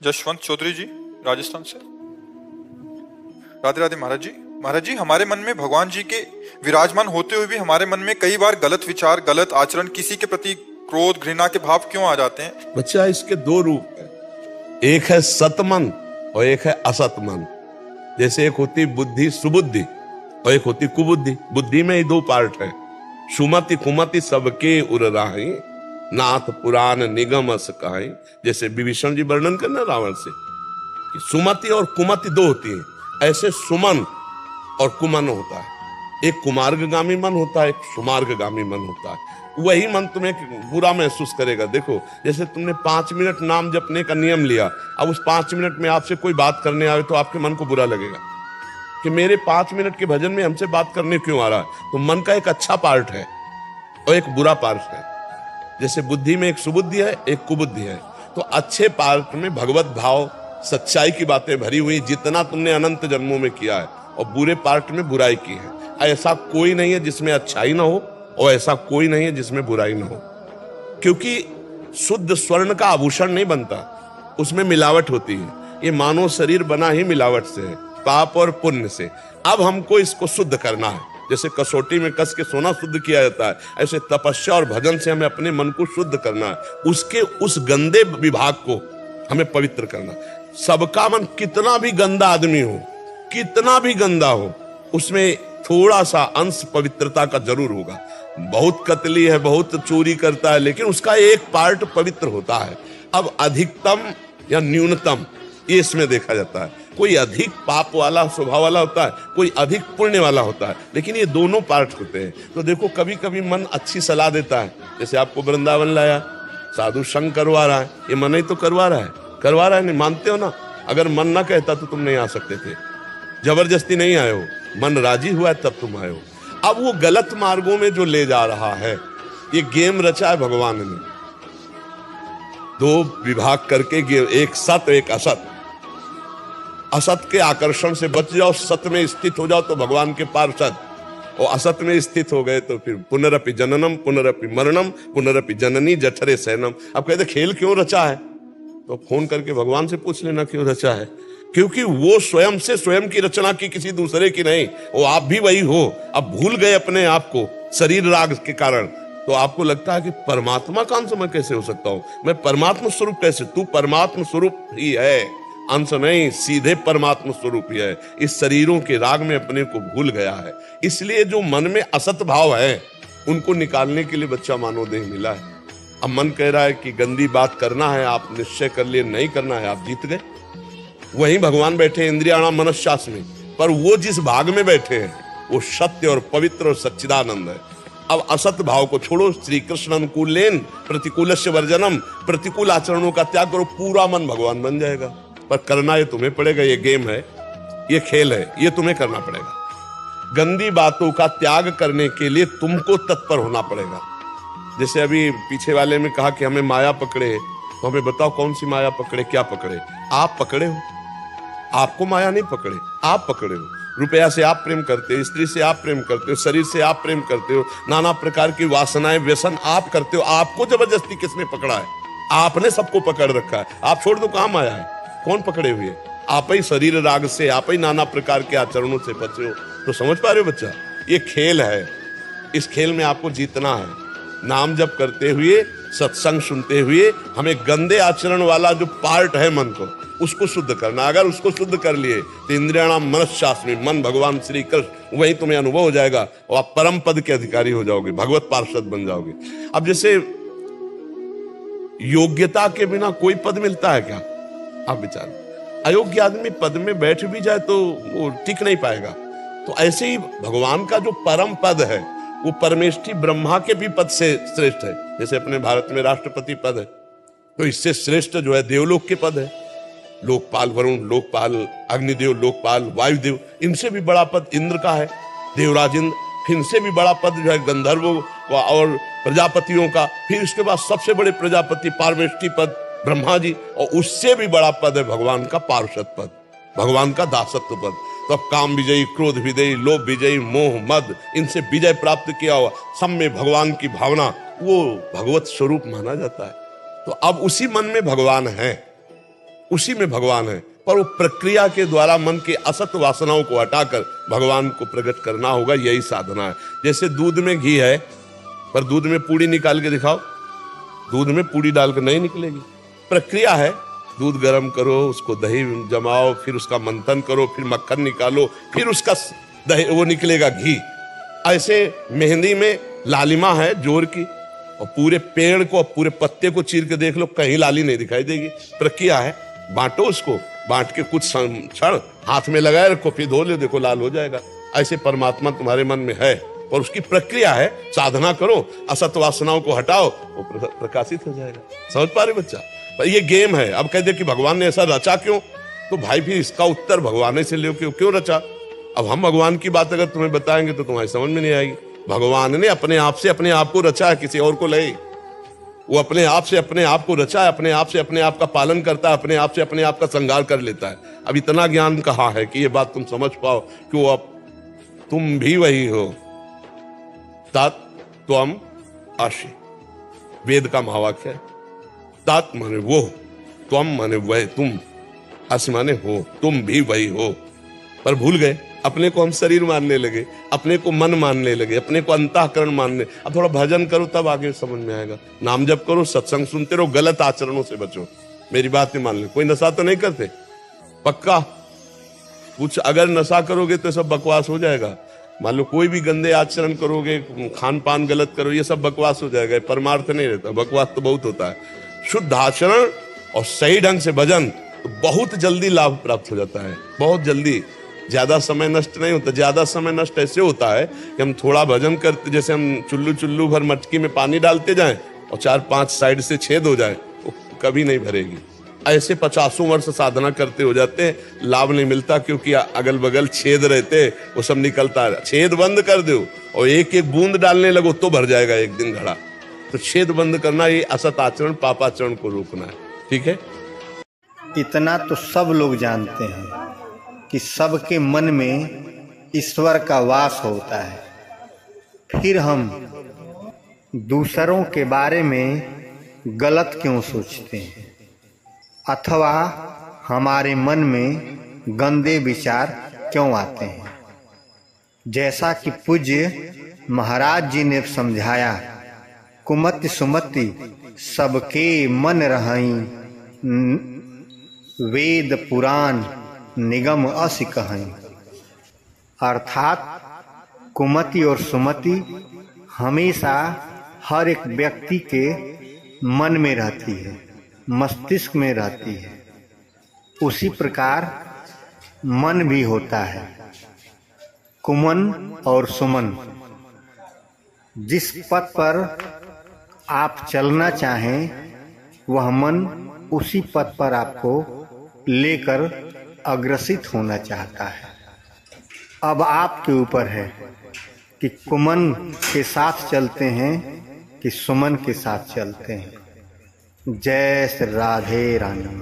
जशवंत चौधरी जी, राजस्थान से। राधे राधे महाराज जी। महाराज जी, हमारे मन में भगवान जी के विराजमान होते हुए भी हमारे मन में कई बार गलत विचार, गलत आचरण, किसी के प्रति क्रोध, घृणा के भाव क्यों आ जाते हैं? बच्चा, इसके दो रूप है। एक है सतमन और एक है असतमन। जैसे एक होती बुद्धि, सुबुद्धि, और एक होती कुबुद्धि। बुद्धि में ही दो पार्ट है। सुमति कुमति सबके उर राही, नाथ पुराण निगम अस कहाई। जैसे विभीषण जी वर्णन करना रावण से कि सुमति और कुमति दो होती है। ऐसे सुमन और कुमन होता है। एक कुमार्गगामी मन होता है, एक सुमार्गगामी मन होता है। वही मन तुम्हें बुरा महसूस करेगा। देखो, जैसे तुमने 5 मिनट नाम जपने का नियम लिया, अब उस 5 मिनट में आपसे कोई बात करने आए तो आपके मन को बुरा लगेगा कि मेरे 5 मिनट के भजन में हमसे बात करने क्यों आ रहा है। तो मन का एक अच्छा पार्ट है और एक बुरा पार्ट है। जैसे बुद्धि में एक सुबुद्धि है, एक कुबुद्धि है। तो अच्छे पार्ट में भगवत भाव, सच्चाई की बातें भरी हुई, जितना तुमने अनंत जन्मों में किया है, और बुरे पार्ट में बुराई की है। ऐसा कोई नहीं है जिसमें अच्छाई ना हो, और ऐसा कोई नहीं है जिसमें बुराई ना हो। क्योंकि शुद्ध स्वर्ण का आभूषण नहीं बनता, उसमें मिलावट होती है। ये मानव शरीर बना ही मिलावट से है, पाप और पुण्य से। अब हमको इसको शुद्ध करना है। जैसे कसौटी में कस के सोना शुद्ध किया जाता है, ऐसे तपस्या और भजन से हमें अपने मन को शुद्ध करना है। उसके उस गंदे विभाग को हमें पवित्र करना। सबका मन कितना भी गंदा आदमी हो, कितना भी गंदा हो, उसमें थोड़ा सा अंश पवित्रता का जरूर होगा। बहुत कतली है, बहुत चोरी करता है, लेकिन उसका एक पार्ट पवित्र होता है। अब अधिकतम या न्यूनतम ये इसमें देखा जाता है। कोई अधिक पाप वाला स्वभाव वाला होता है, कोई अधिक पुण्य वाला होता है, लेकिन ये दोनों पार्ट होते हैं। तो देखो, कभी कभी मन अच्छी सलाह देता है। जैसे आपको वृंदावन लाया, साधु संग करवा रहा है, ये मन ही तो करवा रहा है, नहीं मानते हो ना। अगर मन ना कहता तो तुम नहीं आ सकते थे, जबरदस्ती नहीं आए हो, मन राजी हुआ तब तुम आए हो। अब वो गलत मार्गों में जो ले जा रहा है, ये गेम रचा है भगवान ने। 2 विभाग करके, एक सत एक असत। असत के आकर्षण से बच जाओ, सत में स्थित हो जाओ तो भगवान के पार्षद, और असत में स्थित हो गए तो फिर पुनरपि जननम पुनरपि मरणम पुनरपि जननी जठरे सैनम। अब कहते खेल क्यों रचा है, तो फोन करके भगवान से पूछ लेना क्यों रचा है। क्योंकि वो स्वयं से स्वयं की रचना की, किसी दूसरे की नहीं। वो आप भी वही हो। अब भूल गए अपने आप को शरीर राग के कारण, तो आपको लगता है कि परमात्मा का अंश मैं कैसे हो सकता हूं, मैं परमात्मा स्वरूप कैसे। तू परमात्मा स्वरूप ही है, अंश नहीं, सीधे परमात्मा स्वरूप ही है। इस शरीरों के राग में अपने को भूल गया है। इसलिए जो मन में असत भाव है, उनको निकालने के लिए बच्चा मानव देह मिला है। अब मन कह रहा है कि गंदी बात करना है, आप निश्चय कर लिए नहीं करना है, आप जीत गए। वहीं भगवान बैठे इंद्रियाणाम मनश्चास में, पर वो जिस भाग में बैठे हैं वो सत्य और पवित्र और सच्चिदानंद है। अब असत भाव को छोड़ो, श्री कृष्ण अनुकूलेन प्रतिकूलस्य वर्जनम, प्रतिकूल आचरणों का त्याग करो, पूरा मन भगवान बन जाएगा। पर करना ये तुम्हें पड़ेगा। ये गेम है, ये खेल है, ये तुम्हें करना पड़ेगा। गंदी बातों का त्याग करने के लिए तुमको तत्पर होना पड़ेगा। जैसे अभी पीछे वाले में कहा कि हमें माया पकड़े, तो हमें बताओ कौन सी माया पकड़े, क्या पकड़े। आप पकड़े हो, आपको माया नहीं पकड़े, आप पकड़े हो। रुपया से आप प्रेम करते हो, स्त्री से आप प्रेम करते हो, शरीर से आप प्रेम करते हो, नाना प्रकार की वासनाएं, व्यसन आप करते हो। आपको जबरदस्ती किसने पकड़ा है? आपने सबको पकड़ रखा है। आप छोड़ दो, कहां माया है? कौन पकड़े हुए? आप ही शरीर राग से, आप ही नाना प्रकार के आचरणों से बचे हो। तो समझ पा रहे हो बच्चा, ये खेल है। इस खेल में आपको जीतना है। नाम जप करते हुए, सत्संग सुनते हुए, हमें गंदे आचरण वाला जो पार्ट है मन को, उसको शुद्ध करना। अगर उसको शुद्ध कर लिए तो इंद्रियाणाम मनश्चास में, मन भगवान श्री कृष्ण, वही तुम्हें अनुभव हो जाएगा और आप परम पद के अधिकारी हो जाओगे, भगवत पार्षद बन जाओगे। अब जैसे योग्यता के बिना कोई पद मिलता है क्या? आप विचार, अयोग्य आदमी पद में बैठ भी जाए तो वो टिक नहीं पाएगा। तो ऐसे ही भगवान का जो परम पद है, वो परमेष्ठी ब्रह्मा के भी पद से श्रेष्ठ है। जैसे अपने भारत में राष्ट्रपति पद है, तो इससे श्रेष्ठ जो है देवलोक के पद है। लोकपाल वरुण, लोकपाल अग्निदेव, लोकपाल वायुदेव, इनसे भी बड़ा पद इंद्र का है, देवराज इंद्र। फिर इनसे भी बड़ा पद जो है गंधर्वों और प्रजापतियों का। फिर इसके बाद सबसे बड़े प्रजापति पारमेष्ठी पद ब्रह्मा जी, और उससे भी बड़ा पद है भगवान का पार्षद पद, भगवान का दासत्व पद। तो अब काम विजयी, क्रोध विजयी, लोभ विजयी, मोह मद, इनसे विजय प्राप्त किया हुआ, सब में भगवान की भावना, वो भगवत स्वरूप माना जाता है। तो अब उसी मन में भगवान है। उसी में भगवान है। पर वो प्रक्रिया के द्वारा मन के असत वासनाओं को हटाकर भगवान को प्रकट करना होगा, यही साधना है। जैसे दूध में घी है, पर दूध में पूड़ी निकाल के दिखाओ, दूध में पूड़ी डालकर नहीं निकलेगी। प्रक्रिया है, दूध गर्म करो, उसको दही जमाओ, फिर उसका मंथन करो, फिर मक्खन निकालो, फिर उसका दही वो निकलेगा घी। ऐसे मेहंदी में लालिमा है जोर की, और पूरे पेड़ को, पूरे पत्ते को चीर के देख लो, कहीं लाली नहीं दिखाई देगी। प्रक्रिया है, बांटो उसको, बांट के कुछ क्षण हाथ में लगाए रखो, फिर धो ले, देखो लाल हो जाएगा। ऐसे परमात्मा तुम्हारे मन में है, और उसकी प्रक्रिया है, साधना करो, असत वासनाओं को हटाओ, वो प्रकाशित हो जाएगा। समझ पा रहे बच्चा? पर ये गेम है। अब कह दे कि भगवान ने ऐसा रचा क्यों, तो भाई फिर इसका उत्तर भगवान से ले, क्यों रचा। अब हम भगवान की बात अगर तुम्हें बताएंगे तो तुम्हारी समझ में नहीं आएगी। भगवान ने अपने आप से अपने आप को रचा है, किसी और को नहीं। वो अपने आप से अपने आप को रचा है, अपने आप से अपने आप का पालन करता है, अपने आप से अपने आप का श्रृंगार कर लेता है। अब इतना ज्ञान कहाँ है कि ये बात तुम समझ पाओ कि वो अब तुम भी वही हो। तात त्वम आशी, वेद का महावाक्य है। तात माने वो, त्वम माने वह, तुम, आशी माने हो, तुम भी वही हो। पर भूल गए, अपने को हम शरीर मानने लगे, अपने को मन मानने लगे, अपने को अंतःकरण मानने। अब थोड़ा भजन करो तब आगे समझ में आएगा। नाम जप करो, सत्संग सुनते रहो, गलत आचरणों से बचो। मेरी बात नहीं मान ले। कोई नशा तो नहीं करते? पक्का कुछ अगर नशा करोगे तो सब बकवास हो जाएगा। मान लो कोई भी गंदे आचरण करोगे, खान पान गलत करो, ये सब बकवास हो जाएगा, परमार्थ नहीं रहता। बकवास तो बहुत होता है। शुद्ध आचरण और सही ढंग से भजन तो बहुत जल्दी लाभ प्राप्त हो जाता है, बहुत जल्दी। ज्यादा समय नष्ट नहीं होता। ज्यादा समय नष्ट ऐसे होता है कि हम थोड़ा भजन करते, जैसे हम चुल्लू भर मटकी में पानी डालते जाएं और 4-5 साइड से छेद हो जाए, वो कभी नहीं भरेगी। ऐसे 50 वर्ष साधना करते हो जाते हैं, लाभ नहीं मिलता, क्योंकि अगल बगल छेद रहते, वो सब निकलता है। छेद बंद कर दो और एक एक बूंद डालने लगो तो भर जाएगा एक दिन घड़ा। तो छेद बंद करना, ये असत आचरण, पापाचरण को रोकना है। ठीक है? इतना तो सब लोग जानते हैं कि सबके मन में ईश्वर का वास होता है। फिर हम दूसरों के बारे में गलत क्यों सोचते हैं, अथवा हमारे मन में गंदे विचार क्यों आते हैं। जैसा कि पूज्य महाराज जी ने समझाया, कुमति सुमति सबके मन रहई, वेद पुराण निगम असी कहई। अर्थात कुमति और सुमति हमेशा हर एक व्यक्ति के मन में रहती है, मस्तिष्क में रहती है। उसी प्रकार मन भी होता है। कुमन और सुमन, जिस पथ पर आप चलना चाहें वह मन उसी पथ पर आपको लेकर अग्रसित होना चाहता है। अब आपके ऊपर है कि कुमन के साथ चलते हैं कि सुमन के साथ चलते हैं। जय श्री राधे रानी।